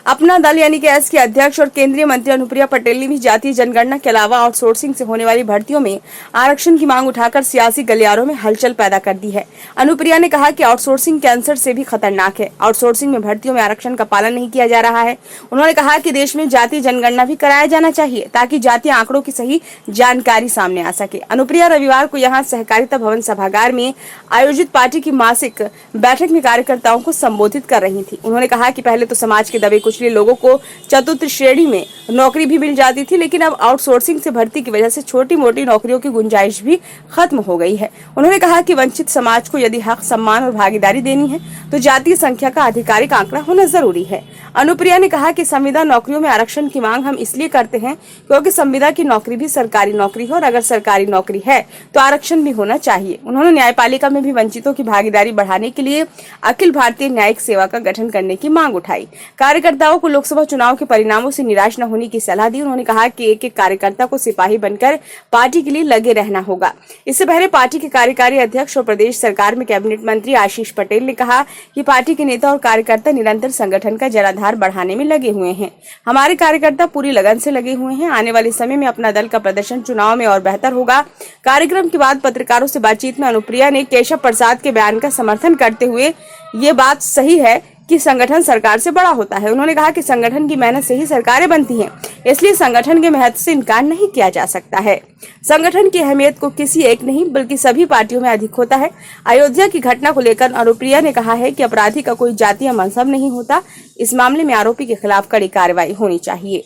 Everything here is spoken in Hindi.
अपना दल यानी कि एस के अध्यक्ष और केंद्रीय मंत्री अनुप्रिया पटेल ने भी जातीय जनगणना के अलावा आउटसोर्सिंग से होने वाली भर्तियों में आरक्षण की मांग उठाकर सियासी गलियारों में हलचल पैदा कर दी है। अनुप्रिया ने कहा कि आउटसोर्सिंग कैंसर से भी खतरनाक है। आउटसोर्सिंग में भर्तियों में आरक्षण का पालन नहीं किया जा रहा है। उन्होंने कहा कि देश में जातीय जनगणना भी कराया जाना चाहिए ताकि जातीय आंकड़ों की सही जानकारी सामने आ सके। अनुप्रिया रविवार को यहाँ सहकारिता भवन सभागार में आयोजित पार्टी की मासिक बैठक में कार्यकर्ताओं को संबोधित कर रही थी। उन्होंने कहा कि पहले तो समाज के दबे कुचले लोगों को चतुर्थ श्रेणी में नौकरी भी मिल जाती थी, लेकिन अब आउटसोर्सिंग से भर्ती की वजह से छोटी मोटी नौकरियों की गुंजाइश भी खत्म हो गई है। उन्होंने कहा कि वंचित समाज को यदि हक, सम्मान और भागीदारी देनी है तो जातीय संख्या का आधिकारिक आंकड़ा होना जरूरी है। अनुप्रिया ने कहा कि संविदा नौकरियों में आरक्षण की मांग हम इसलिए करते हैं क्योंकि संविदा की नौकरी भी सरकारी नौकरी है और अगर सरकारी नौकरी है तो आरक्षण भी होना चाहिए। उन्होंने न्यायपालिका में भी वंचितों की भागीदारी बढ़ाने के लिए अखिल भारतीय न्यायिक सेवा का गठन करने की मांग उठाई। कार्यकर्ताओं को लोकसभा चुनाव के परिणामों से निराश न होने की सलाह दी। उन्होंने कहा कि एक एक कार्यकर्ता को सिपाही बनकर पार्टी के लिए लगे रहना होगा। इससे पहले पार्टी के कार्यकारी अध्यक्ष और प्रदेश सरकार में कैबिनेट मंत्री आशीष पटेल ने कहा कि पार्टी के नेता और कार्यकर्ता निरंतर संगठन का जनाधार बढ़ाने में लगे हुए हैं। हमारे कार्यकर्ता पूरी लगन से लगे हुए हैं। आने वाले समय में अपना दल का प्रदर्शन चुनाव में और बेहतर होगा। कार्यक्रम के बाद पत्रकारों से बातचीत में अनुप्रिया ने केशव प्रसाद के बयान का समर्थन करते हुए ये बात सही है कि संगठन सरकार से बड़ा होता है। उन्होंने कहा कि संगठन की मेहनत से ही सरकारें बनती हैं, इसलिए संगठन के महत्व से इनकार नहीं किया जा सकता है। संगठन की अहमियत को किसी एक नहीं बल्कि सभी पार्टियों में अधिक होता है। अयोध्या की घटना को लेकर अनुप्रिया ने कहा है कि अपराधी का कोई जाति या मजहब नहीं होता। इस मामले में आरोपी के खिलाफ कड़ी कार्रवाई होनी चाहिए।